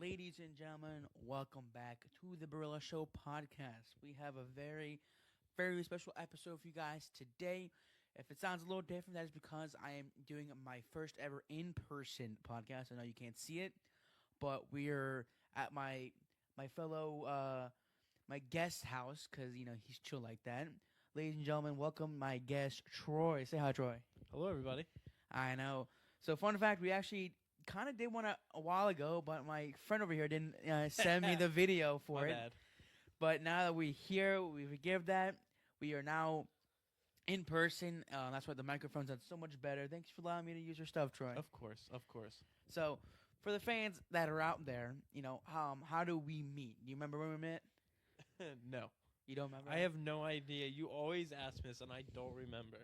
Ladies and gentlemen, welcome back to the Barila Show podcast. We have a very special episode for you guys today. If it sounds a little different, that is because I am doing my first ever in-person podcast. I know you can't see it, but we're at my fellow my guest house because he's chill like that. Ladies and gentlemen, welcome my guest Troy. Say hi, Troy. Hello, everybody. I know. So, fun fact: we actually kind of did one a while ago, but my friend over here didn't send me the video for My it. bad. But now that we're here, we forgive that. We are now in person. That's why the microphone sounds so much better. Thanks for allowing me to use your stuff, Troy. Of course. So, for the fans that are out there, how do we meet? Do you remember when we met? No. You don't remember? I have no idea. You always ask me this, and I don't remember.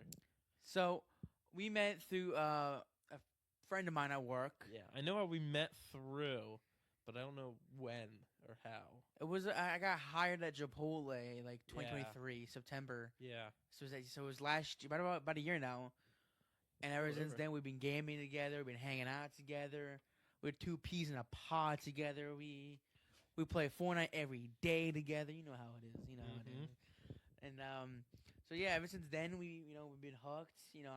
So, we met through a friend of mine at work. Yeah, I know how we met through, but I don't know when or how. It was I got hired at Chipotle like 2023 September. Yeah. So it was last year, about a year now. And ever since then, we've been gaming together. We've been hanging out together. We're two peas in a pod together. We play Fortnite every day together. You know how it is. You know how it is. And so yeah, ever since then we've been hooked.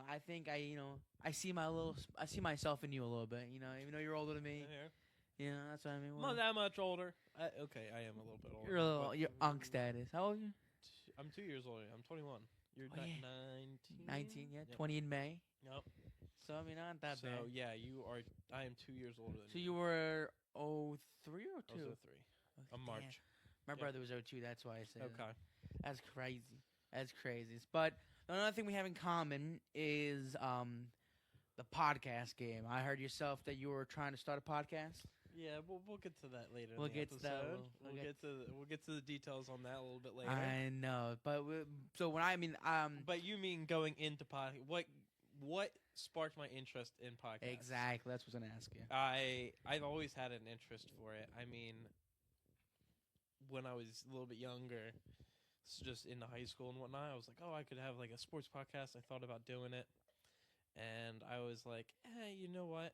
I think I see myself in you a little bit. Even though you're older than me. Yeah. That's what I mean. I'm not that much older. Okay, I am a little bit older. You're unk status. How old are you? I'm 2 years older. I'm 21. You're Oh, yeah. 19? 19, yeah. Yep. 20 in May. Yep. So, I mean, not that So, bad. yeah, I am 2 years older than So, you were 03 or 2? I was 03. Okay, I'm damn. March. My Yeah. brother was 02, that's why I said Okay. that. That's crazy. But another thing we have in common is the podcast game. I heard yourself that you were trying to start a podcast. Yeah, we'll get to that later. We'll in the get to that. episode. We'll We'll get to the details on that a little bit later. I know, but so when I mean But you mean going into podcast? What sparked my interest in podcasts? exactly, that's what I was gonna ask you. I've always had an interest for it. I mean, when I was a little bit younger, just into high school and whatnot, I was like, oh, I could have like a sports podcast. I thought about doing it, and I was like, you know what?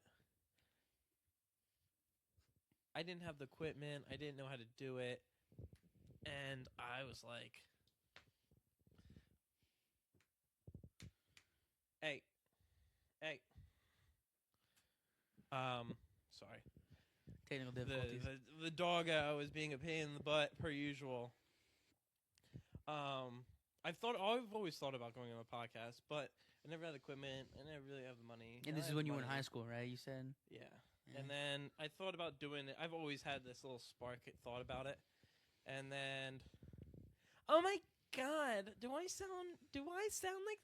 I didn't have the equipment. I didn't know how to do it. And I was like, hey. Sorry. Technical difficulties. The doggo was being a pain in the butt per usual. I've always thought about going on a podcast, but I never had the equipment. I never really have the money. And this is when you were in high school, right? You said. Yeah. And then I thought about doing it. I've always had this little spark thought about it. And then, oh my God, do I sound like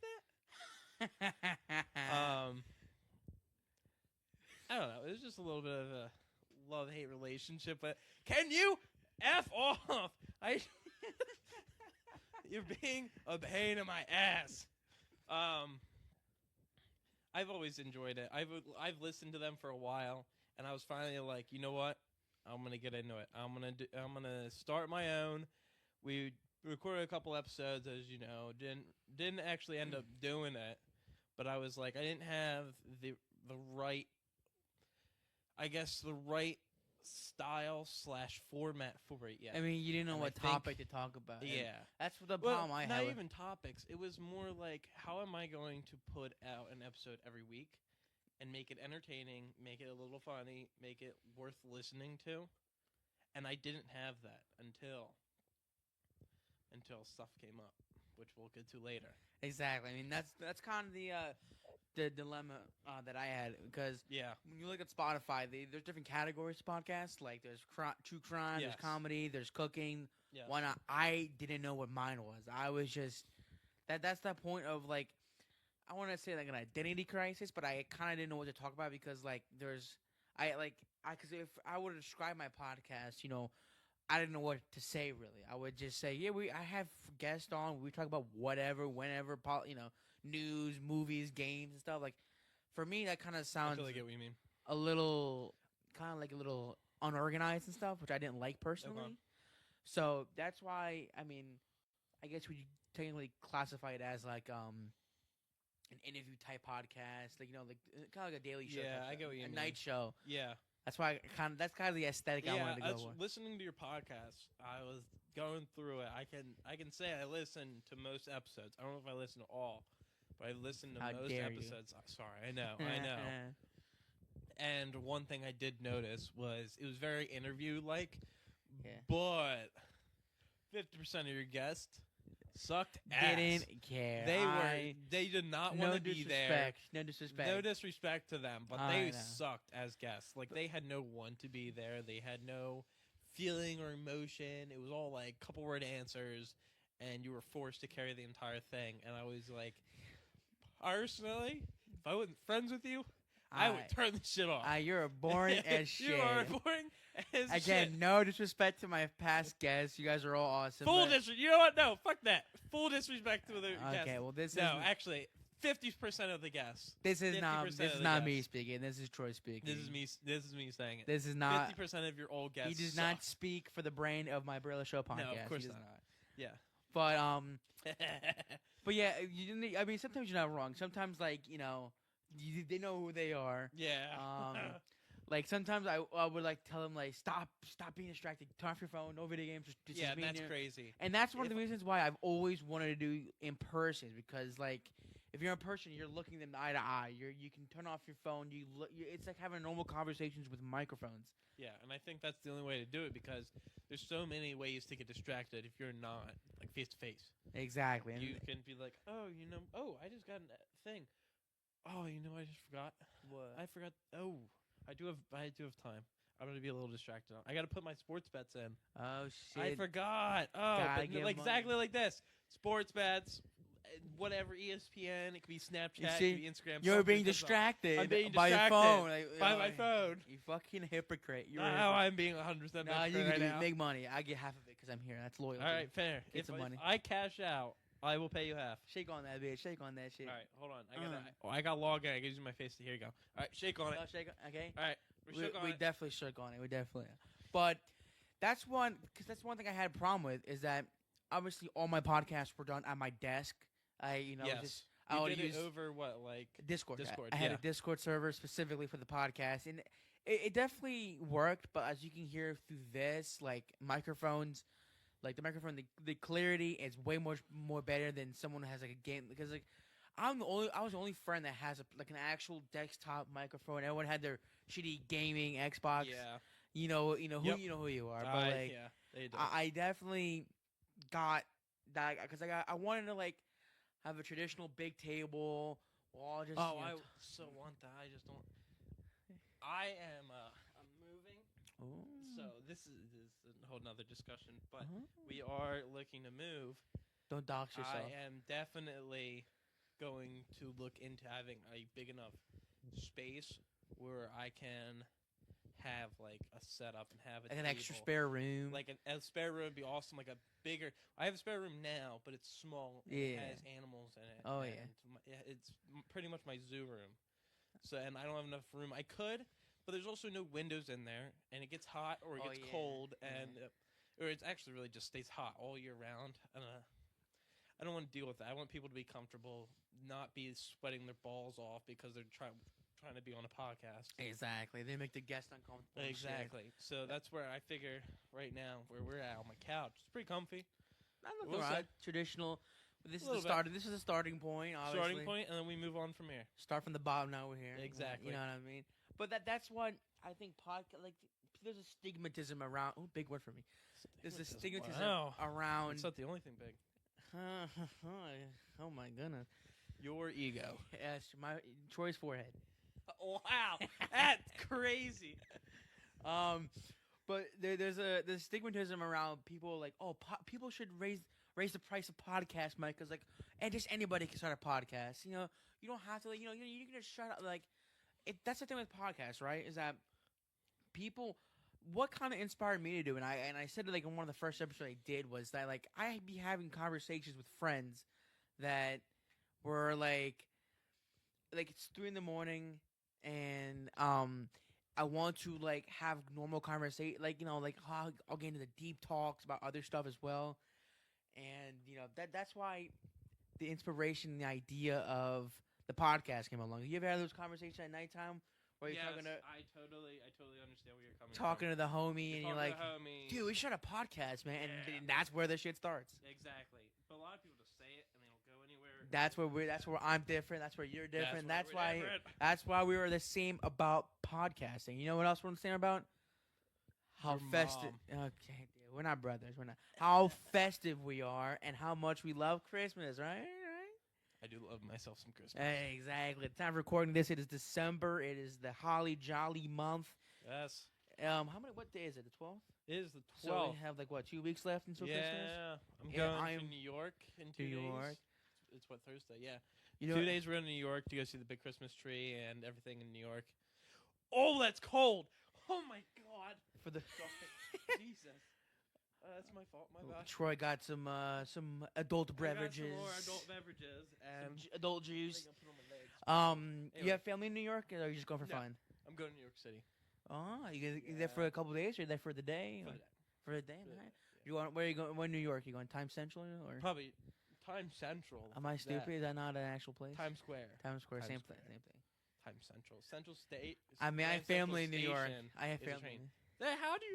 that? I don't know. It was just a little bit of a love-hate relationship. But can you F off? You're being a pain in my ass. I've always enjoyed it. I've listened to them for a while, and I was finally like, you know what? I'm gonna get into it. I'm gonna start my own. We recorded a couple episodes, as you know. Didn't actually end up doing it, but I was like, I didn't have the right, I guess the right style / format for it yet. I mean, you didn't know And what topic to talk about. Yeah. That's what the problem I had. Not with- even topics. It was more like, how am I going to put out an episode every week and make it entertaining, make it a little funny, make it worth listening to? And I didn't have that until stuff came up, which we'll get to later. Exactly. I mean, that's kind of the dilemma that I had because Yeah. when you look at Spotify, there's different categories of podcasts. Like there's true crime, Yes. there's comedy, there's cooking. Yeah. Why not? I didn't know what mine was. I was just that's that point of like I want to say like an identity crisis, but I kind of didn't know what to talk about because like because if I would describe my podcast, I didn't know what to say really. I would just say, yeah, I have guests on. We talk about whatever, whenever, news, movies, games, and stuff. Like, for me, that kind of I sounds feel like I get what you mean. a little, kind of like a little unorganized and stuff, which I didn't like personally. Okay. So that's why, I mean, I guess we technically classify it as like an interview type podcast, like like kind of like a daily show. Yeah, type I show. get what you a mean. night show. Yeah. That's kind of the aesthetic I wanted to go that's with. listening to your podcast. I was going through it. I can say I listen to most episodes. I don't know if I listen to all, but I listen to How most dare you. episodes. Sorry, I know. And one thing I did notice was it was very interview-like, Yeah. but 50% of your guests sucked ass. Didn't care. They did not want to be there. No disrespect. No disrespect to them, but I they know. sucked as guests. Like, they had no want to be there. They had no feeling or emotion. It was all like couple word answers, and you were forced to carry the entire thing. And I was like, personally, if I wasn't friends with you, I would turn the shit off. You're boring as shit. You are boring as Again, shit. no disrespect to my past guests. You guys are all awesome. Full disrespect. You know what? No, fuck that. Full disrespect to the guests. Okay, well this is actually 50% of the guests. This is 50% not of the me guests. speaking. This is Troy speaking. This is me saying it. This is not 50% of your old guests. He does suck. not speak for the brain of my Barila Show podcast. No, of course he does not. Yeah. But yeah, I mean, sometimes you're not wrong. Sometimes, like, they know who they are. Yeah. Like sometimes I would like tell them like stop being distracted. Turn off your phone. No video games. Just Yeah, be in that's there. crazy. And that's one of the reasons why I've always wanted to do in person, because like if you're in person, you're looking them eye to eye. You can turn off your phone. It's like having normal conversations with microphones. Yeah, and I think that's the only way to do it, because there's so many ways to get distracted if you're not like face to face. Exactly. You can be like, I just got a thing. Oh, I just forgot. What? I forgot. Oh, I do have time. I'm gonna be a little distracted. I got to put my sports bets in. Oh shit! I forgot. Oh, Gotta but get like money. exactly like this. Sports bets, whatever, ESPN. It could be Snapchat. You it see, could be Instagram. You're something being comes up. distracted. I'm being by distracted your phone. Like, by my phone. You fucking hypocrite. You're I'm being 100% Nah, you right can now. make money. I get half of it because I'm here. That's loyalty. All right, fair. Get If some money. I cash out, I will pay you half. Shake on that bitch. Shake on that shit. All right, hold on. I got log in. I can use my face. Here you go. All right, shake on it. Oh, shake. Okay. All right, We definitely shook on it. We definitely. But that's one thing I had a problem with, is that obviously all my podcasts were done at my desk. Yes. I would did use it over what, like Discord. Discord, I had yeah. a Discord server specifically for the podcast, and it definitely worked. But as you can hear through this, like microphones, like the microphone, the clarity is way more better than someone who has like a game, because like I was the only friend that has an actual desktop microphone. Everyone had their shitty gaming Xbox. Yeah. You know Yep. who you are. But like yeah, they do. I definitely got that because I wanted to like have a traditional big table. All just I so want that. I just don't. I am. I'm moving. So this is a whole nother discussion. But we are looking to move. Don't dox yourself. I am definitely going to look into having a big enough space where I can have like a setup and have Like an extra spare room. Like a spare room would be awesome. Like a bigger. I have a spare room now, but it's small. And Yeah. It has animals in it. Oh, and yeah. It's pretty much my zoo room. So and I don't have enough room. I could, but there's also no windows in there, and it gets hot or it Oh, gets yeah. cold, Yeah. and or it's actually really just stays hot all year round. And I don't want to deal with that. I want people to be comfortable, not be sweating their balls off because they're trying to be on a podcast. Exactly. They make the guest uncomfortable. and shit. Exactly. So that's where I figure right now where we're at on my couch. It's pretty comfy. Nothing We'll wrong. say. Traditional. This is Little the start. This is a starting point. Obviously. Starting point, and then we move on from here. Start from the bottom. Now we're here. Exactly. You know what I mean? But that's what I think. There's a stigmatism around. Oh, big word for me. There's a stigmatism Wow. around. It's not the only thing big. Oh my goodness. Your ego. Yes, Troy's forehead. Wow, that's crazy. But there's stigmatism around people like, oh, people should raise the price of podcast, Mike, because like, and just anybody can start a podcast. You don't have to, you can just shut up. Like, that's the thing with podcasts, right? Is that people. What kind of inspired me to do, and I said it like in one of the first episodes I did, was that like I'd be having conversations with friends that were like it's 3 a.m. and I want to like have normal conversation, like I'll get into the deep talks about other stuff as well, and that's why the inspiration, the idea of the podcast came along. You ever had those conversations at nighttime Where you're yes, talking to I totally understand where you're coming talking from. to the homie, and you're like, to the homie. dude, we should have a podcast, man, Yeah. and that's where the shit starts. Exactly. But a lot of people just say it and they don't go anywhere. That's where I'm different. That's where you're different. That's That's why why we're different. that's why we were the same about podcasting. You know what else we're the same about? How Your festive. mom. Okay, dude, we're not brothers. We're not. How festive we are, and how much we love Christmas, right? I do love myself some Christmas. Exactly. At the time of recording this, it is December. It is the holly jolly month. Yes. What day is it? The 12th? It is the 12th. So we have 2 weeks left until Christmas. I'm Yeah, going to New York in 2 days. New York. It's what, Thursday? Yeah. You know, 2 days we're in New York to go see the big Christmas tree and everything in New York. Oh, that's cold. Oh my God. for the Jesus. That's my fault. My bad. Troy got some adult beverages. I got some more adult beverages and adult I juice. think I'll put on my legs. You Anyway. have family in New York, or are you just going for No. fun? I'm going to New York City. Oh, you there for a couple days, or you there for the day? For or- the day. For the day, For the nice. day, You going? Where are you going? Where in New York? You going Times Central or? Probably Times Central. Am I That- stupid? Is that not an actual place? Times Square. Times Square, Times same Square. thing. Same thing. Times Central. Central State. I mean, I have Grand Central family in New York. Station I have is a family. train. How do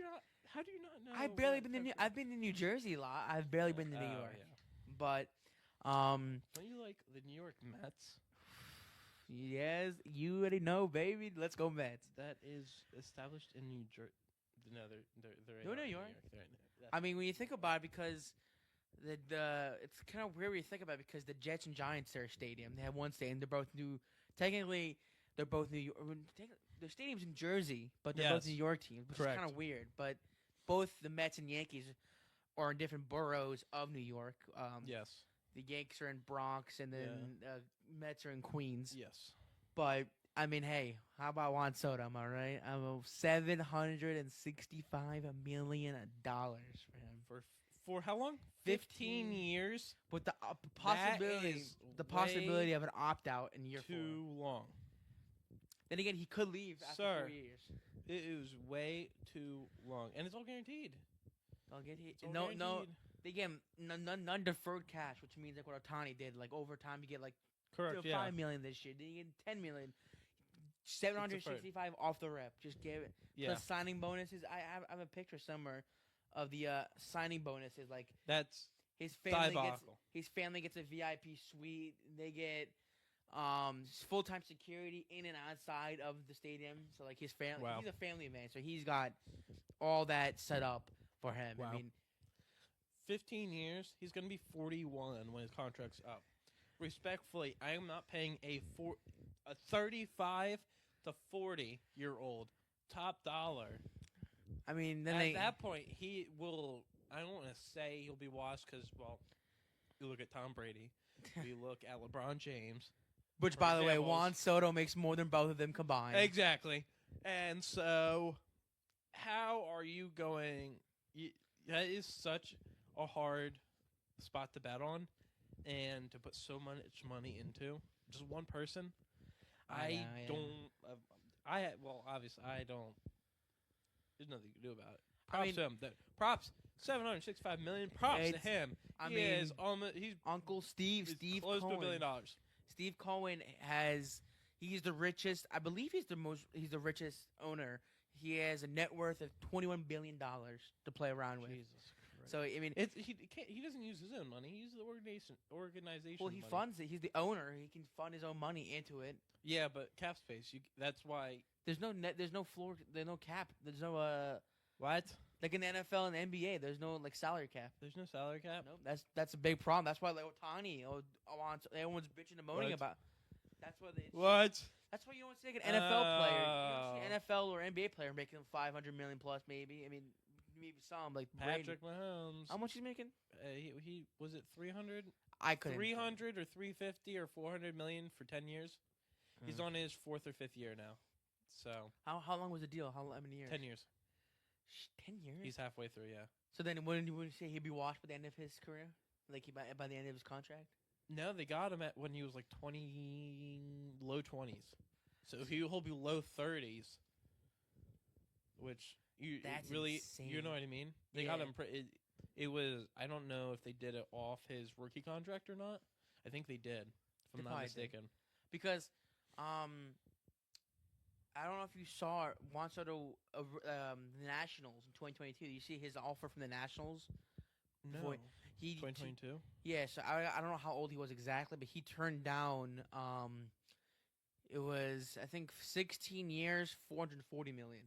you not know? I've barely what been to New. Central- I've been to New Jersey a lot. I've barely been to New Oh, York, yeah. but Don't you like the New York Mets? yes, you already know, baby. Let's go Mets. That is established in New Jersey. No, they're in They're in New New York. They're in, I mean, when you think about it, because the it's kind of weird when you think about it, because the Jets and Giants are a stadium. They have one stadium. They're both new. Technically, they're both New York. Their stadium's in Jersey, but they're both Yes. New York teams, which Correct. is kind of weird. But both the Mets and Yankees are in different boroughs of New York. yes. The Yankees are in Bronx, and then Mets are in Queens. Yes. But I mean, hey, how about Juan Soto? Am I right? I'm $765 million for him. For how long? 15 years. With the possibility, is possibility of an opt out in year 4. Too long. Then again, he could leave after Sir. 4 years. It is way too long, and it's all guaranteed. I'll get hit. It's all No. guaranteed. They get none deferred cash, which means like what Otani did. Like over time, you get like Correct. Yeah. $5 million this year. Then you get $10 million. 765 off the rep. Just give it. Yeah. Plus signing bonuses. I have a picture somewhere of the signing bonuses. Like That's his family diabolical. gets a VIP suite. They get full time security in and outside of the stadium. So like his family, Wow. he's a family man. So he's got all that set up for him. Wow. I mean, 15 years. He's going to be 41 when his contract's up. Respectfully, I am not paying a 35 to 40-year-old top dollar. I mean, then At that point, he will. I don't want to say he'll be washed because, well, you look at Tom Brady, you look at LeBron James. which for by the way, examples. Juan Soto makes more than both of them combined. Exactly. And so, how are you going? That is such a hard spot to bet on, and to put so much money into just one person. I don't. Obviously, I don't. There's nothing you can do about it. Props to him. Props. $765 million. Props to him. He's Uncle Steve close Cohen. to $1 billion. Steve Cohen he's the richest. I believe he's the richest owner. He has a net worth of $21 billion to play around with. Jesus Christ. So I mean, he doesn't use his own money. He uses the organization. well, he money. funds it. He's the owner. He can fund his own money into it. Yeah, but cap space. That's why. There's no net. There's no floor. There's no cap. There's no What? like in the NFL and the NBA. There's no like salary cap. There's no salary cap. No, that's a big problem. That's why like Otani, everyone's bitching and moaning What? about. That's why they. What? That's why you don't see like an NFL player. You don't see an NFL or NBA player making $500 million plus, maybe. I mean, maybe some like Brady. Patrick Mahomes. How much he's making? He was it 300, I couldn't. 300 or 350 or 400 million for 10 years. He's on his 4th or 5th year now. So How long was the deal? How many years? 10 years. 10 years. He's halfway through. Yeah. So then, wouldn't you say he'd be washed by the end of his career? Like by the end of his contract? No, they got him at when he was like 20, low 20s. So he'll be low 30s. Which That's really, insane. you know what I mean? They got him. It was. I don't know if they did it off his rookie contract or not. I think they did, if I'm not probably did. mistaken. Because I don't know if you saw Juan Soto the Nationals in 2022. You see his offer from the Nationals. No. Before he 2022? yeah, so I don't know how old he was exactly, but he turned down it was I think 16 years, 440 million.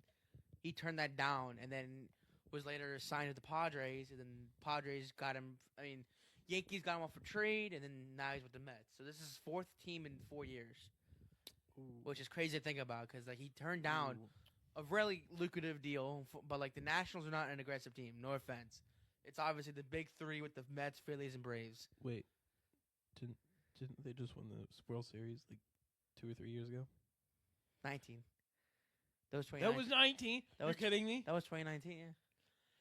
He turned that down and then was later signed to the Padres, and then Padres got him. I mean, Yankees got him off for trade, and then now he's with the Mets. So this is his fourth team in 4 years, which is crazy to think about because like he turned down a really lucrative deal, but like the Nationals are not an aggressive team. No offense, it's obviously the big three with the Mets, Phillies, and Braves. Wait, didn't they just win the World Series like 2 or 3 years ago? 19. That was 2019. That was 19. You're kidding me? That was 2019. Yeah.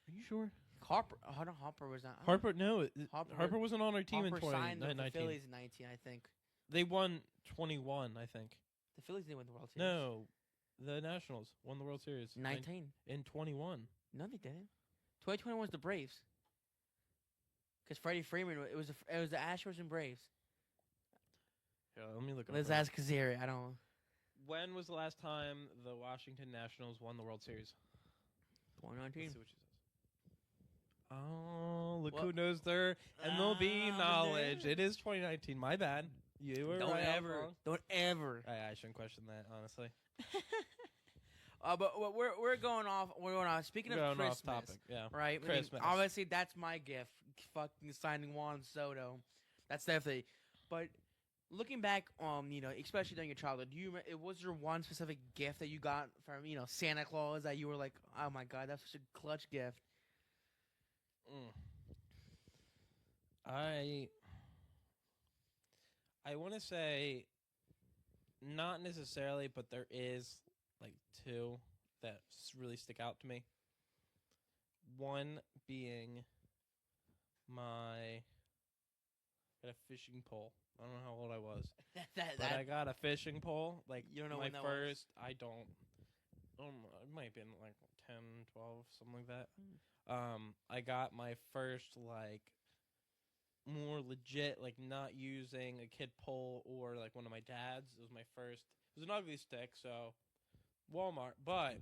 Are you sure? Harper. Hold on, Harper was not. Harper, no. Harper, Harper wasn't on our team Harper in signed with 2019. the Phillies in 19, I think. They won 21, I think. The Phillies didn't win the World Series. No, the Nationals won the World Series. 19. In 21. No, they didn't. 2021 was the Braves. Because Freddie Freeman, it was the Astros and Braves. Yeah, let me look. Let's ask Kaziri. I don't. When was the last time the Washington Nationals won the World Series? 2019. Let's see what she says. Oh, look who knows their MLB knowledge. It is 2019. My bad. You were right. Don't ever. I shouldn't question that, honestly. But we're going off. We're going off. Speaking of Christmas, off topic, yeah. Right? Christmas. I mean, obviously, that's my gift. Fucking signing Juan Soto. That's definitely. But looking back, especially during your childhood, was there one specific gift that you got from Santa Claus that you were like, oh my god, that's such a clutch gift? I want to say not necessarily, but there is like two that really stick out to me. One being got a fishing pole. I don't know how old I was, but I got a fishing pole. Like you don't know my when that first. was? I don't. It might have been like 10, 12, something like that. I got my first like more legit, like not using a kid pole or like one of my dad's. It was my first. It was an ugly stick, so Walmart, but I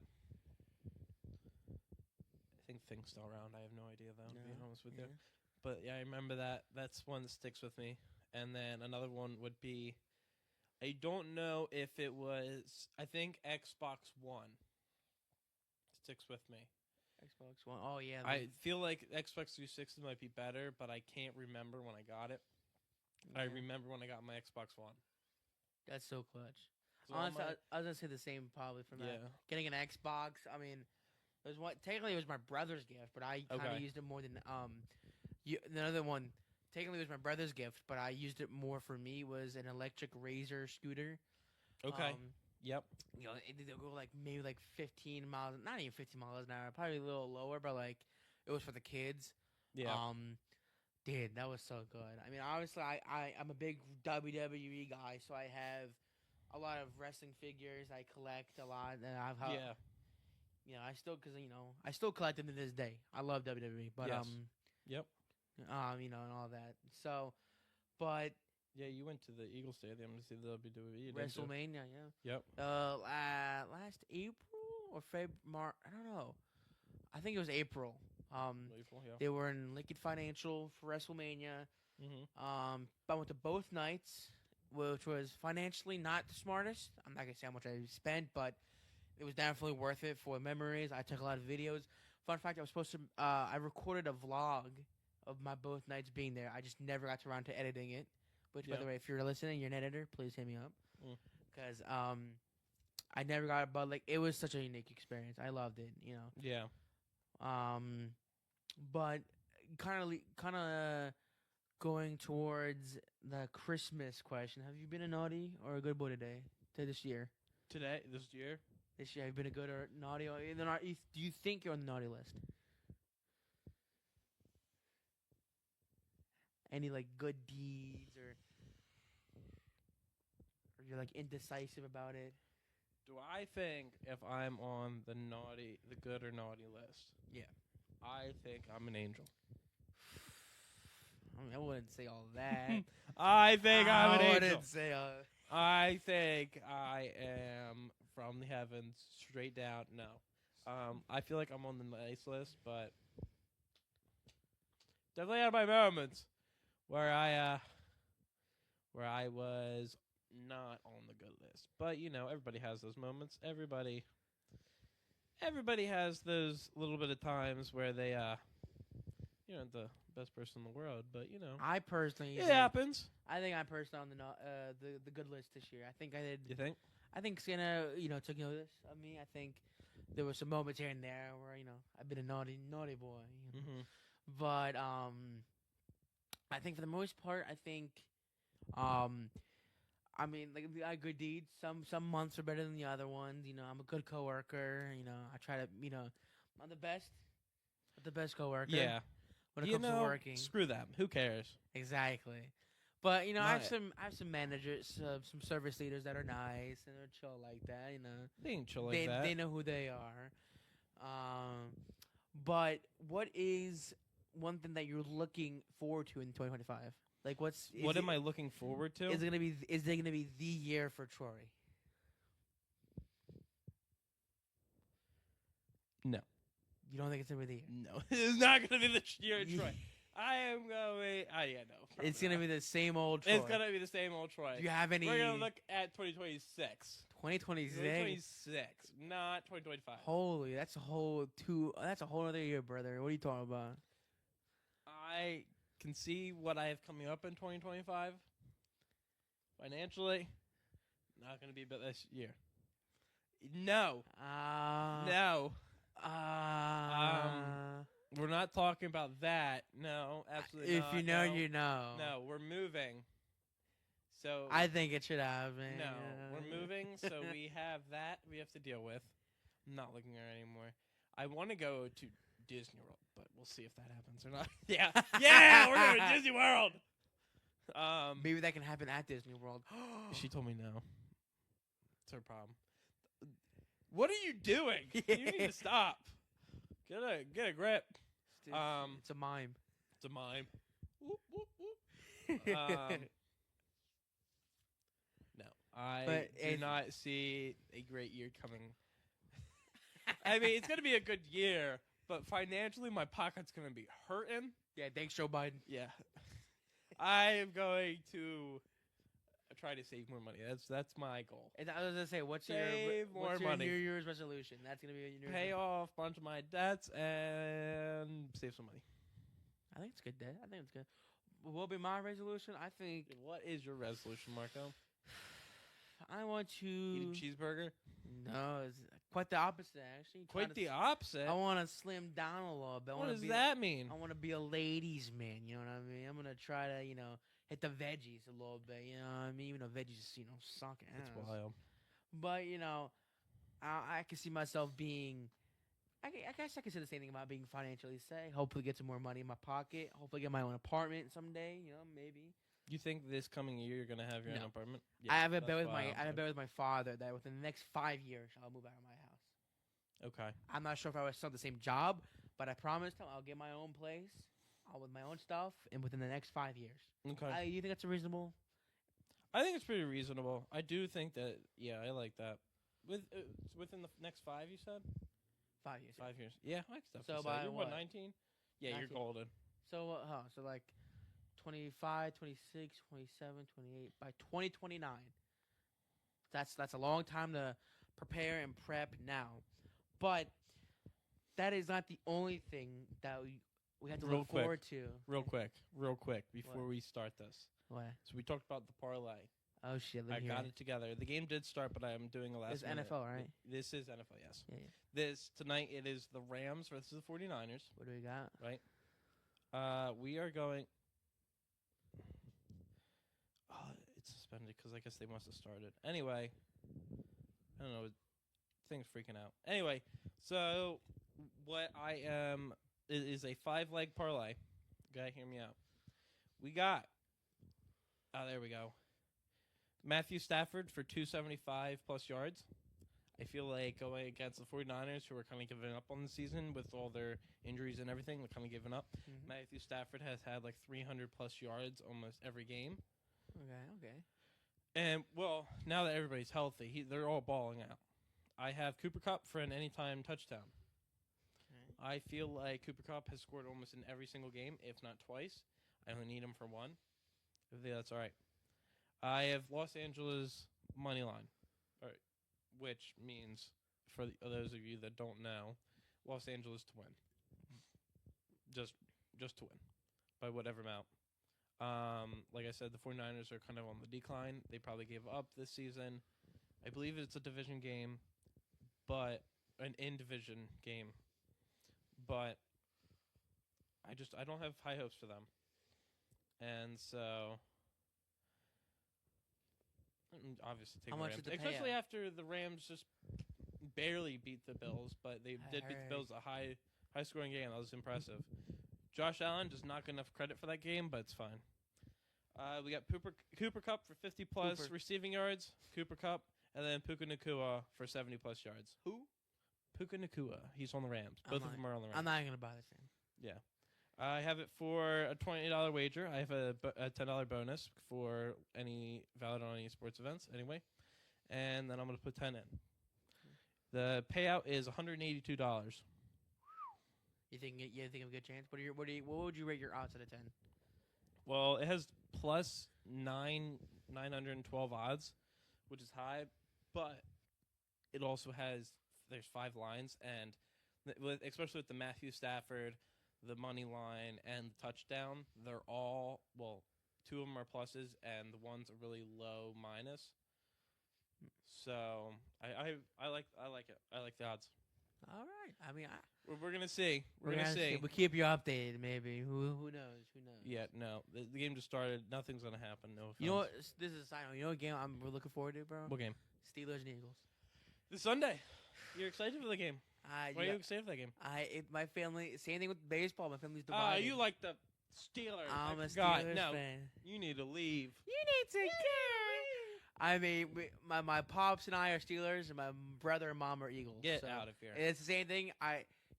think things still around. I have no idea though, to be honest with you. But yeah, I remember that. That's one that sticks with me. And then another one would be, I don't know if it was, I think Xbox One sticks with me. Xbox One. Oh yeah. I feel like Xbox 360 might be better, but I can't remember when I got it. Yeah. I remember when I got my Xbox One. That's so clutch. So honestly, I was gonna say the same probably from that. Getting an Xbox. I mean, it was technically it was my brother's gift, but I kind of used it more than the other one. Technically, it was my brother's gift, but I used it more for me. Was an electric Razor scooter. Okay. Yep. It'll go like maybe like 15 miles, not even 15 miles an hour, probably a little lower, but like it was for the kids. Yeah. Dude, that was so good. I mean, obviously, I'm a big WWE guy, so I have a lot of wrestling figures. I collect a lot, and I still collect them to this day. I love WWE, but Yep. and all that. So, but yeah, you went to the Eagle Stadium to see the WWE. WrestleMania, Yep. Last April or February, I don't know. I think it was April. April, yeah. They were in Liquid Financial for WrestleMania. Mm-hmm. I went to both nights, which was financially not the smartest. I'm not gonna say how much I spent, but it was definitely worth it for memories. I took a lot of videos. Fun fact: I recorded a vlog of my both nights being there. I just never got around to editing it. Which, by the way, if you're listening, you're an editor, please hit me up. Because I never got it, but like it was such a unique experience. I loved it, Yeah. But kind of going towards the Christmas question. Have you been a naughty or a good boy this year? This year? This year, have you been a good or naughty? Or do you think you're on the naughty list? Any like good deeds or you're like indecisive about it? Do I think if I'm on the good or naughty list? Yeah. I think I'm an angel. I mean, I wouldn't say all that. I think I'm an angel. I wouldn't say I think I am from the heavens straight down. No. I feel like I'm on the nice list, but definitely had my moments where I was not on the good list. But everybody has those moments. Everybody has those little bit of times where they the best person in the world, but I personally, it happens. I think I'm personally on the good list this year. I think I did. You think? I think Santa, took notice of me. I think there were some moments here and there where I've been a naughty boy. Mm-hmm. But I think for the most part, I think I mean, like I good deeds. Some months are better than the other ones. I'm a good coworker. I try to. I'm the best coworker. Yeah. When it comes to working, screw them. Who cares? Exactly. But I have some managers, some service leaders that are nice and they're chill like that. They ain't chill like that. They know who they are. But what is one thing that you're looking forward to in 2025? Like, what am I looking forward to? Is it gonna be the year for Troy? No. You don't think it's gonna be the year? No, it's not gonna be the year of Troy. I am going. No. It's gonna be the same old Troy. It's gonna be the same old Troy. Do you have any? We're gonna look at 2026. 2026. 2026, not 2025. Holy, that's a whole other year, brother. What are you talking about? I can see what I have coming up in 2025. Financially, not gonna be this year. No. No. We're not talking about that. No, absolutely not. If you know, you know. No, we're moving. So I think it should happen. No, we're moving, so we have that we have to deal with. I'm not looking at it anymore. I want to go to Disney World, but we'll see if that happens or not. Yeah, we're going to Disney World. Maybe that can happen at Disney World. She told me no. It's her problem. What are you doing? You need to stop. Get a grip. It's a mime. It's a mime. Whoop, whoop, whoop. No, I do not see a great year coming. I mean, it's going to be a good year, but financially, my pocket's going to be hurting. Yeah, thanks, Joe Biden. Yeah. I am going to try to save more money. That's my goal. And I was going to say, what's your money. New Year's resolution? That's going to be your New Year's Pay off a bunch of my debts and save some money. I think it's good, Dad. I think it's good. What will be my resolution? I think... What is your resolution, Marco? I want to... Eat a cheeseburger? No, it's quite the opposite, actually. Quite the opposite? I want to slim down a little bit. What does that mean? I want to be a ladies' man, you know what I mean? I'm going to try to, hit the veggies a little bit, you know what I mean? Even though veggies, suck ass. It's wild. But, I can see myself being... I guess I can say the same thing about being financially safe. Hopefully get some more money in my pocket. Hopefully get my own apartment someday, maybe. You think this coming year you're gonna have your own apartment? Yeah, I have a bet with my father that within the next 5 years I'll move out of my house. Okay. I'm not sure if I would start the same job, but I promised him I'll get my own place, with my own stuff, and within the next 5 years. Okay. You think that's reasonable? I think it's pretty reasonable. I do think that. Yeah, I like that. Within the next 5, you said. 5 years. 5 years. Yeah, I can So by you're what? 19? Yeah, 19. you're golden. So so like 25, 26, 27, 28 by 2029. That's a long time to prepare and prep now. But that is not the only thing that we have to look forward to. Real quick before we start this. What? So we talked about the parlay. Oh shit! I got it together. The game did start, but I am doing a last. It's NFL, right? This is NFL, yes. Yeah. This tonight it is the Rams versus the 49ers. What do we got? Right. We are going. Oh, it's suspended because I guess they must have started. Anyway, I don't know. Thing's freaking out. Anyway, so what I am is a 5-leg parlay. Okay, hear me out. We got. Oh, there we go. Matthew Stafford for 275 plus yards. I feel like going against the 49ers, who are kind of giving up on the season with all their injuries and everything, they're kind of giving up. Mm-hmm. Matthew Stafford has had like 300 plus yards almost every game. Okay. And, well, now that everybody's healthy, they're all balling out. I have Cooper Cup for an anytime touchdown. Okay. I feel like Cooper Cup has scored almost in every single game, if not twice. I only need him for one. I think that's all right. I have Los Angeles money line, which means, for those of you that don't know, Los Angeles to win. Just to win by whatever amount. Like I said, the 49ers are kind of on the decline. They probably gave up this season. I believe it's a division game, but an in-division game. But I don't have high hopes for them. And so obviously take How the much Rams. did the Especially payout? after the Rams just barely beat the Bills, but they did beat the Bills a high scoring game. That was impressive. Josh Allen does not get enough credit for that game, but it's fine. We got Cooper Cup for 50 plus receiving yards, Cooper Cup, and then Puka Nacua for 70 plus yards. Who? Puka Nacua. He's on the Rams. Both of them are on the Rams. I'm not gonna buy this thing. Yeah. I have it for a $20 wager. I have a $10 bonus for any valid on any sports events anyway. And then I'm going to put 10 in. The payout is $182. You think of a good chance? What would you rate your odds out of 10? Well, it has plus 912 odds, which is high, but it also there's 5 lines, and especially with the Matthew Stafford, the money line, and the touchdown, they're all, well, 2 of them are pluses, and the one's a really low minus. So I like it. I like the odds. All right. I mean, we're gonna see. We're gonna see. We'll keep you updated. Maybe. Who knows? Who knows? Yeah. No. The game just started. Nothing's gonna happen. No offense. You know what? This is a sign. You know what game we're looking forward to, bro? What game? Steelers and Eagles. This Sunday. You're excited for the game. Why are you excited for that game? My family. Same thing with baseball. My family's divided. You like the Steelers? I'm a Steelers no, fan. You need to leave. You need to go. I mean, my pops and I are Steelers, and my brother and mom are Eagles. Get out of here. It's the same thing.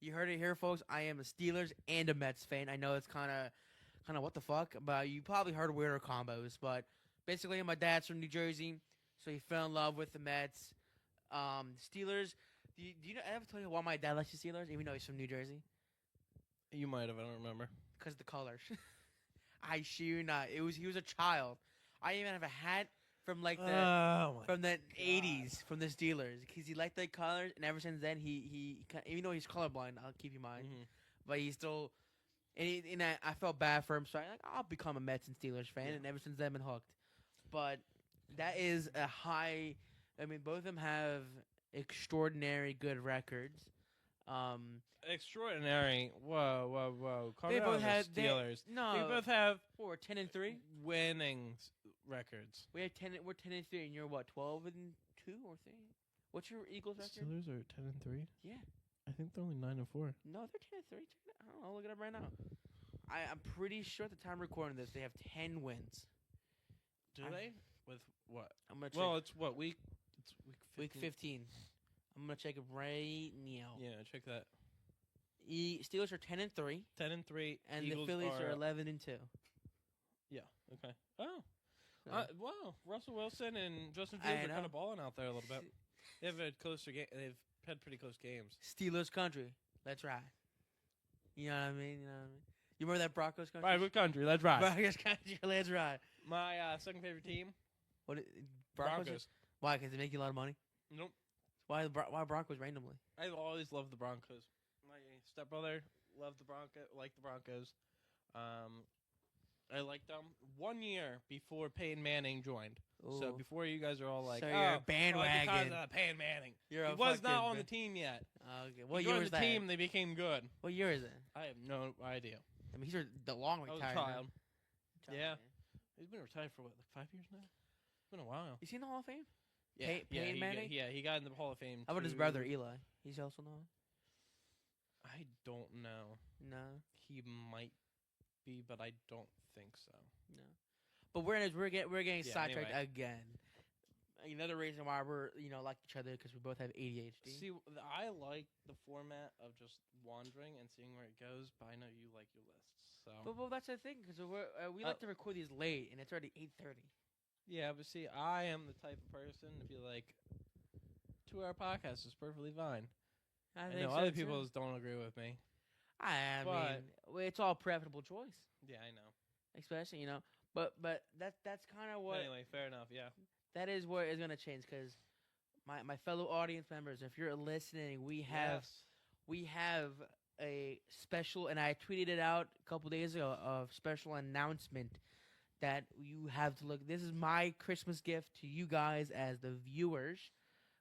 You heard it here, folks. I am a Steelers and a Mets fan. I know it's kind of what the fuck, but you probably heard weirder combos. But basically, my dad's from New Jersey, so he fell in love with the Mets. Steelers. Do you know? I ever told you why my dad likes the Steelers, even though he's from New Jersey? You might have. I don't remember. Because the colors. I shit you not. He was a child. I even have a hat from the 80s from the Steelers because he liked the colors, and ever since then he even though he's colorblind, I'll keep in mind, but he's still and I felt bad for him, so I'll become a Mets and Steelers fan, and ever since then I've been hooked. But that is a high. I mean, both of them have extraordinary good records. Extraordinary. Whoa. They both have Steelers. We both have 10-3 winning records. We're 10-3, and you're what, 12-2 or 3? What's your Eagles record? Steelers are 10-3. Yeah, I think they're only 9-4. no, they're 10-3. I don't know. I'll look it up right now. I'm pretty sure at the time of recording this, they have 10 wins. Do they? With what? I'm gonna check. Well, it's what week? It's week 15. I'm gonna check it right now. Yeah, check that. Steelers are 10-3, 10-3, and Eagles the Phillies are 11-2. Yeah. Okay. Oh. So, Wow. Russell Wilson and Justin Fields are kind of balling out there a little bit. They've had They've had pretty close games. Steelers country. Let's ride. You know what I mean? You remember that Broncos country? Right, what country? Let's ride. Broncos country. Let's ride. My second favorite team. What? Broncos. Why? Because they make you a lot of money. Nope. Why Broncos randomly? I've always loved the Broncos. My stepbrother liked the Broncos. I liked them 1 year before Peyton Manning joined. Ooh. So before you guys are all like, so you're a bandwagon. Because of Peyton Manning. He was not on the team yet. Okay. What year was the that? team, they became good. What year is it? I have no idea. I mean, he's the long retired. Child. Child, Yeah. He's been retired for, like 5 years now? It's been a while. Is he in the Hall of Fame? Yeah. Peyton Manning? He got in the Hall of Fame. How about his brother, Eli? He's also known? I don't know. No. He might be, but I don't think so. No. But we're getting sidetracked anyway. again. Another reason why we're like each other because we both have ADHD. See, I like the format of just wandering and seeing where it goes, but I know you like your lists. So. But that's the thing because we like to record these late and it's already 8:30. Yeah, but see, I am the type of person to be like, to to our podcast is perfectly fine. I I think know so other too. people don't agree with me. I But- mean, it's all preferable choice, Yeah, I know. especially But that's kind of what Anyway, fair enough. Yeah. that is where it's gonna change because my fellow audience members, if you're listening, we have a special, and I tweeted it out a couple days ago, a special announcement that you have to look. This is my Christmas gift to you guys as the viewers.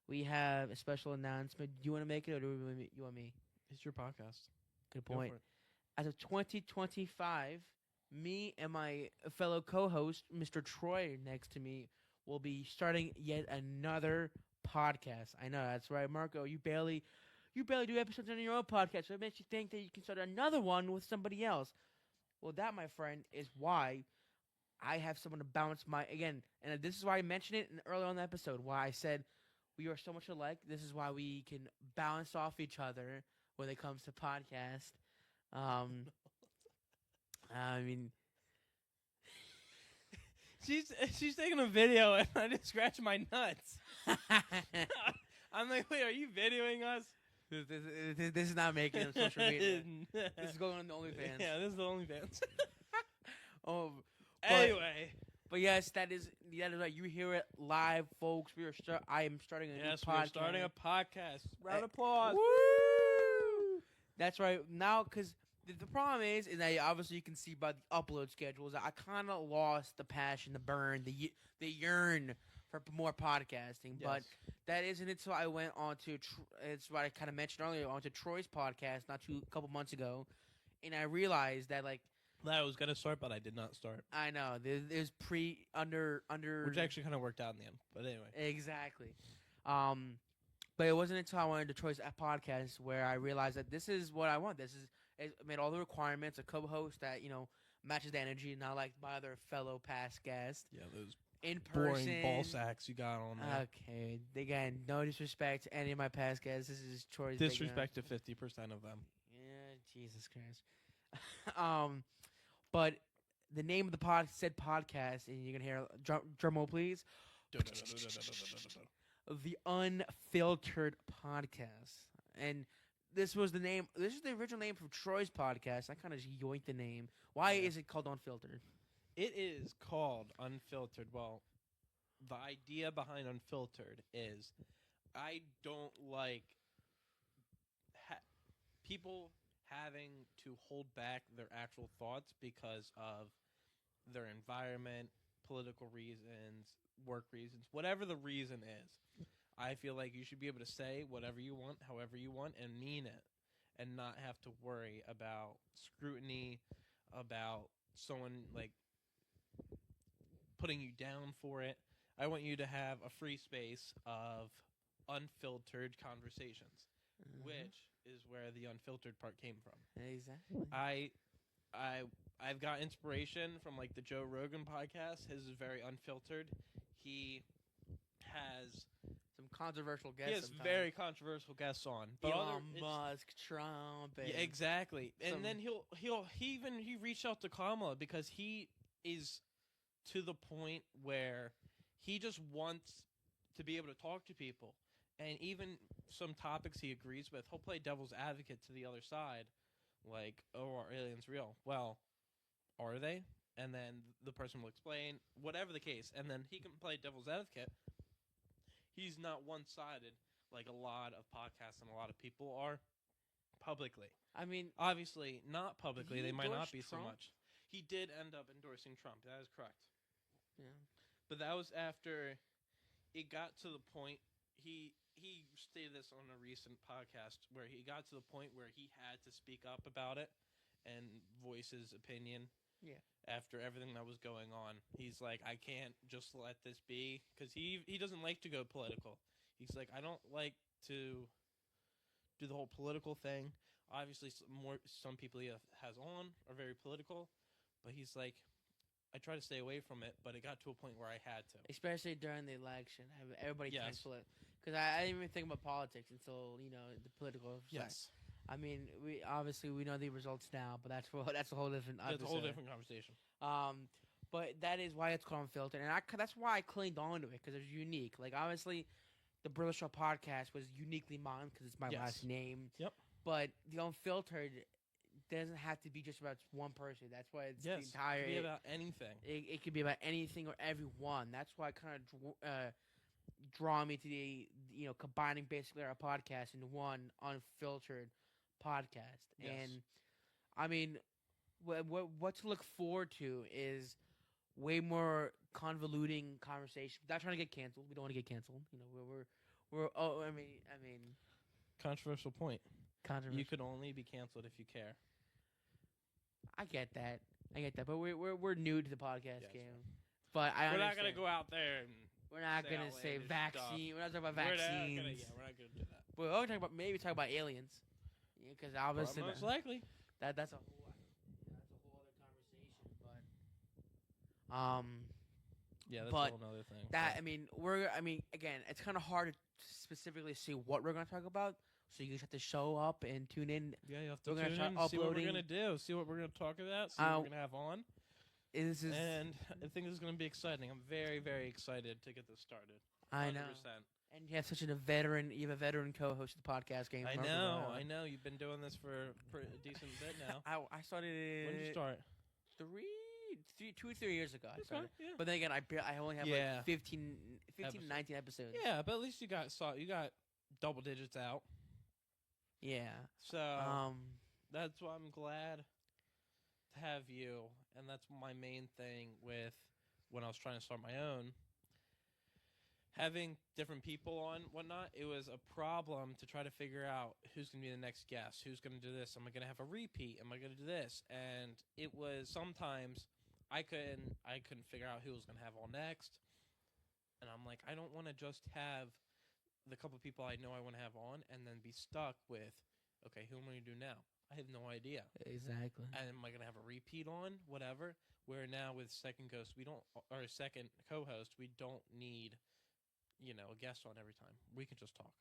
We have a special announcement. Do you want to make it, or do you want me? It's your podcast. Good Go point. for it. As of 2025, me and my fellow co-host, Mr. Troy, next to me, will be starting yet another podcast. I know that's right, Marco. You barely do episodes on your own podcast, so it makes you think that you can start another one with somebody else. Well, that, my friend, is why I have someone to bounce my again, and this is why I mentioned it earlier on in the episode. Why I said we are so much alike. This is why we can bounce off each other when it comes to podcast. I mean, She's taking a video and I just scratched my nuts. I'm like, wait, are you videoing us? this is not making it on social media. This is going on the OnlyFans. Yeah, this is the OnlyFans. Oh, Anyway, but yes, that is right. You hear it live, folks. I am starting a new podcast. we're starting a podcast. Round of applause. Woo! That's right. Now, because the problem is that obviously you can see by the upload schedules, I kind of lost the passion, the burn, the yearn for more podcasting. Yes. But that isn't until I went on to it's what I kind of mentioned earlier, onto Troy's podcast a couple months ago, and I realized that I was gonna start, but I did not start. I know there's under Which actually kind of worked out in the end. But anyway, exactly. But it wasn't until I went into Troy's podcast where I realized that this is what I want. It made all the requirements. A co-host that matches the energy, not like my other fellow past guest. yeah, those In person, boring ball sacks you got on there. Okay, again, no disrespect to any of my past guests. This is Troy's big Disrespect to 50% of them. Yeah, Jesus Christ. But the name of the said podcast, and you're gonna hear drum roll, please. The Unfiltered Podcast, and this was the name. This is the original name from Troy's podcast. I kind of just yoinked the name. Why is it called Unfiltered? It is called Unfiltered. Well, the idea behind Unfiltered is I don't like people having to hold back their actual thoughts because of their environment, political reasons, work reasons, whatever the reason is. I feel like you should be able to say whatever you want, however you want, and mean it, and not have to worry about scrutiny, about someone putting you down for it. I want you to have a free space of unfiltered conversations, which is where the unfiltered part came from. Exactly. I've got inspiration from the Joe Rogan podcast. His is very unfiltered. He has some controversial guests. He has very controversial guests on. But Elon Musk, Trump, yeah, exactly. And then he reached out to Kamala because he is to the point where he just wants to be able to talk to people. And even some topics he agrees with, he'll play devil's advocate to the other side. Like, oh, are aliens real? Well, are they? And then the person will explain, whatever the case. And then he can play devil's advocate. He's not one-sided like a lot of podcasts and a lot of people are publicly. I mean, obviously, not publicly. They might not be Trump? so much. He did end up endorsing Trump. That is correct. Yeah. But that was after it got to the point he stated this on a recent podcast where he got to the point where he had to speak up about it and voice his opinion. Yeah. After everything that was going on, he's like, I can't just let this be, because he doesn't like to go political. He's like, I don't like to do the whole political thing. Obviously, some people he has on are very political, but he's like, I try to stay away from it, but it got to a point where I had to. Especially during the election. Everybody Yes. cancel it. Because I didn't even think about politics until, the political side. Yes. I mean, we know the results now, but that's a whole different That's a whole episode. different conversation. But that is why it's called Unfiltered, and that's why I clinged on to it, because it's unique. Like, obviously, the Barila Show podcast was uniquely mine because it's my Yes. last name. Yep. But the Unfiltered doesn't have to be just about one person. That's why it's the entire. It could be about anything. It could be about anything or everyone. That's why it kind of draw me to the combining basically our podcast into one unfiltered podcast. Yes. And I mean, what to look forward to is way more convoluting conversation. Not trying to get canceled. We don't want to get canceled. You know, we're I mean, Controversial point. controversial. You could only be canceled if you care. I get that. But we're new to the podcast Yes. game. But We're not gonna go out there and. We're not say gonna say outlandish vaccine. We're not talking about We're vaccines. not gonna do that. We're only talking about maybe talk about aliens. Because obviously Most likely. that's a whole other conversation. But Yeah, that's But a whole other thing. that I mean again, it's kind of hard to specifically see what we're gonna talk about. So you just have to show up and tune in. Yeah, you have to we're gonna tune start in, see what we're uploading- gonna do, see what we're gonna talk about, see what we're gonna have on, This is and I think this is gonna be exciting. I'm very, very excited to get this started. I know. 100%. And you have such a veteran. You have a veteran co-host of the podcast game. I know. You've been doing this for a decent bit now. I started When did you start? 2 or 3 years ago. I started. Yeah. But then again, I only have Yeah. like 15 Episodes. 19 episodes. Yeah, but at least you got double digits out. Yeah. So that's why I'm glad to have you, and that's my main thing with when I was trying to start my own. Having different people on whatnot, it was a problem to try to figure out who's going to be the next guest, who's going to do this. Am I going to have a repeat? Am I going to do this? And it was sometimes I couldn't figure out who was going to have on next. And I'm like, I don't want to just have the couple of people I know I want to have on and then be stuck with, okay, who am I going to do now? I have no idea. Exactly. And am I going to have a repeat on? Whatever. Where now with second co-host, we don't need, a guest on every time. We can just talk.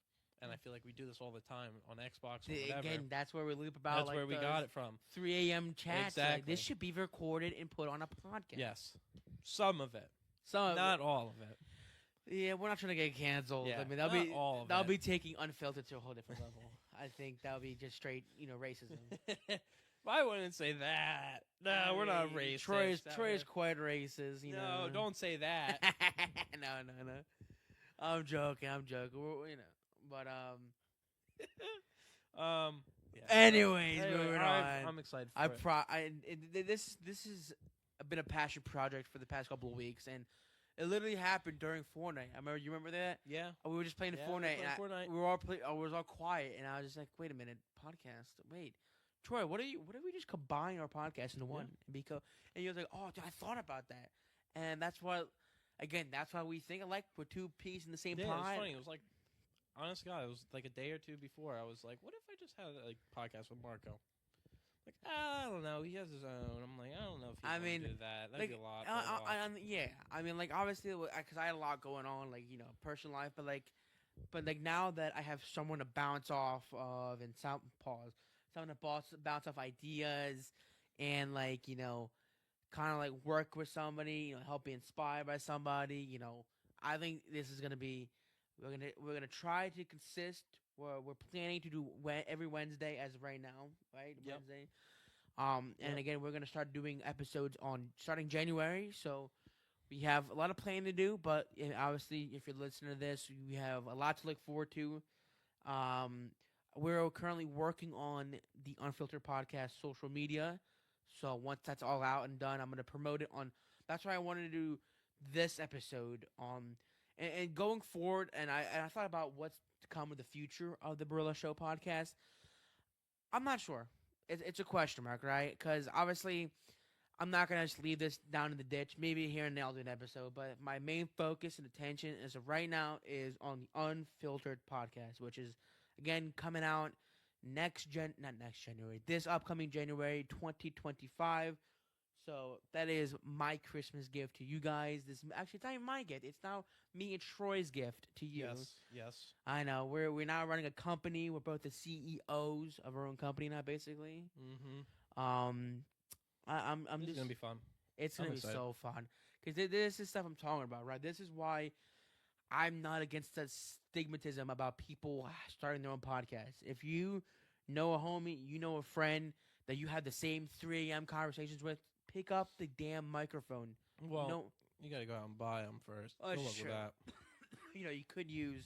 And I feel like we do this all the time on Xbox or whatever. Again, that's where we loop about. That's where we got it from. 3 a.m. chats. Like, Exactly. this should be recorded and put on a podcast. Yes. Some of it. Some Not all of it. Yeah, we're not trying to get canceled. Yeah, I mean, not all of that'll it. be taking unfiltered to a whole different level. I think that'll be just straight, racism. I wouldn't say that. No, we're not racist. Troy is quite racist. No, don't say that. no. I'm joking. But Yeah. Anyways, Anyway, moving on. I'm excited for it. This has been a passion project for the past couple of weeks, and it literally happened during Fortnite. You remember that? Yeah. We were just playing Yeah, Fortnite, we were playing Fortnite. we were all I was all quiet, and I was just like, "Wait a minute, podcast. Wait, Troy, what if we just combine our podcast into one?" And you're like, "Oh, dude, I thought about that," and that's why we think alike. We're two peas in the same Yeah, it was pie. funny. It was like, honest God, it was like a day or two before. I was like, what if I just had a podcast with Marco? Like, I don't know. He has his own. I'm like, I don't know if he would do that. That'd be a lot. Obviously, because I had a lot going on, personal life, but now that I have someone to bounce off of and someone to bounce off ideas and kind of work with somebody, help be inspired by somebody, I think this is gonna be we're gonna try to consist. We're planning to do every Wednesday as of right now, right? Yep. Wednesday. And again, we're gonna start doing episodes starting January. So we have a lot of planning to do, but obviously, if you're listening to this, we have a lot to look forward to. We're currently working on the Unfiltered Podcast social media. So once that's all out and done, I'm gonna promote it on. That's why I wanted to do this episode. And going forward, and I thought about what's to come with the future of the Barila Show podcast. I'm not sure. It's a question mark, right? Because obviously, I'm not gonna just leave this down in the ditch. Maybe here and there I'll do an episode, but my main focus and attention as of right now is on the Unfiltered podcast, which is again coming out this upcoming January 2025. So that is my Christmas gift to you guys. It's not even my gift. It's now me and Troy's gift to you. Yes. I know. We're now running a company. We're both the CEOs of our own company now, basically. Mm-hmm. I'm It's just gonna be fun. It's gonna be so fun because this is stuff I'm talking about, right? This is why I'm not against the stigmatism about people starting their own podcast. If you know a homie, you know a friend that you have the same 3 a.m. conversations with, pick up the damn microphone. Well, No, you gotta go out and buy them first. Oh, Good luck sure. with that. you know, you could use,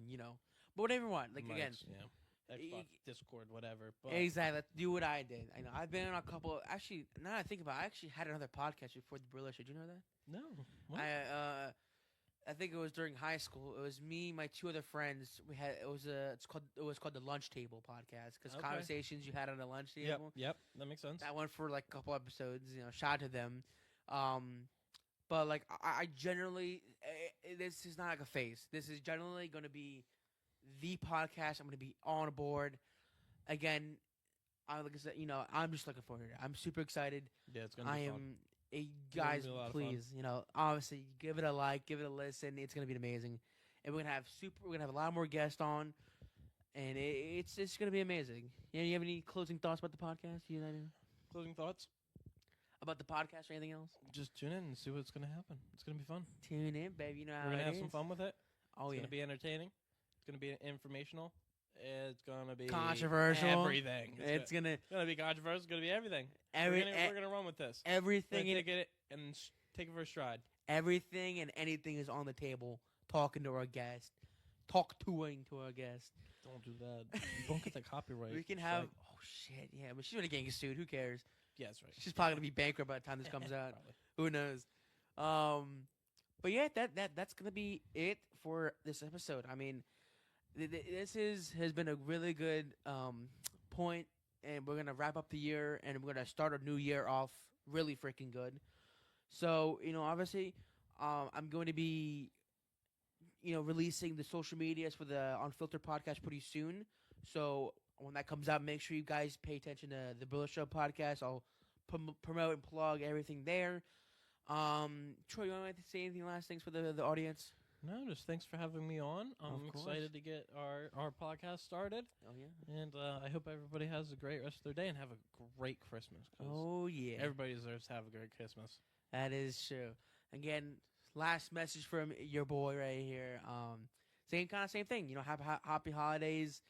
you know, but whatever you want. Like again, Mics, yeah. Xbox, Discord, whatever. But exactly. Do what I did. I know. I've been on a couple. Actually, now that I think about it, I actually had another podcast before the Barila Show. Did you know that? no, what? I think it was during high school. It was me, my 2 other friends. We had it was called the Lunch Table podcast because Okay. conversations you had on the lunch Yep, table. yep, that makes sense. That went for like a couple episodes. You know, shout out to them. But like I generally, this is not like a phase. This is generally going to be the podcast. I'm going to be on board. Again, like I said, you know, I'm just looking forward to it. I'm super excited. Yeah, it's gonna I be am. fun. Guys, be a lot of fun. please, you know, obviously, give it a like, give it a listen. It's gonna be amazing, and we're gonna have a lot more guests on, and it's gonna be amazing. You have any closing thoughts about the podcast? You know, Closing thoughts? about the podcast or anything else? Just tune in and see what's gonna happen. It's gonna be fun. Tune in, baby. You know how We're gonna it have some is. fun with it. Oh It's yeah, gonna be entertaining. It's gonna be informational. It's gonna be controversial. Everything. It's gonna gonna be controversial. It's gonna be everything. every We're gonna run with this. everything We're and gonna take it and take it for a stride. everything and anything is on the table. Talking to our guest, talking to our guest. Don't do that. Don't get the copyright. We can have. Oh shit, yeah, but she's gonna get sued. Who cares? Yeah, that's right. She's probably gonna be bankrupt by the time this comes out. Probably. Who knows? But yeah, that's gonna be it for this episode. I mean, this has been a really good point, and we're gonna wrap up the year, and we're gonna start a new year off really freaking good. So you know, obviously, I'm going to be, you know, releasing the social medias for the Unfiltered podcast pretty soon. So when that comes out, make sure you guys pay attention to the Barila Show podcast. I'll promote and plug everything there. Troy, you want to say anything last things for the audience? No, just thanks for having me on. I'm Of course. excited to get our podcast started, Oh yeah. and I hope everybody has a great rest of their day and have a great Christmas. 'Cause Oh yeah. everybody deserves to have a great Christmas. That is true. Again, last message from your boy right here. Same thing. You know, happy holidays.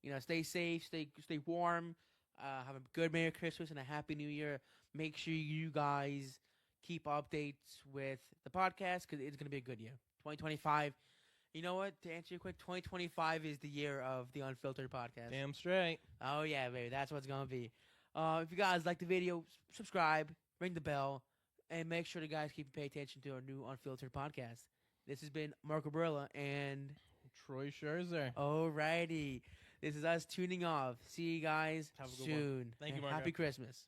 You know, stay safe, stay warm. Have a good Merry Christmas and a Happy New Year. Make sure you guys keep updates with the podcast because it's gonna be a good year. 2025. You know what? To answer your quick, 2025 is the year of the Unfiltered podcast. Damn straight. Oh yeah, baby, that's what it's gonna be. If you guys like the video, subscribe, ring the bell, and make sure to guys keep pay attention to our new Unfiltered podcast. This has been Marco Barilla, and Troy Scherzer. alrighty, this is us tuning off. See you guys Have a good one. soon. Thank you, and Marco. Happy Christmas.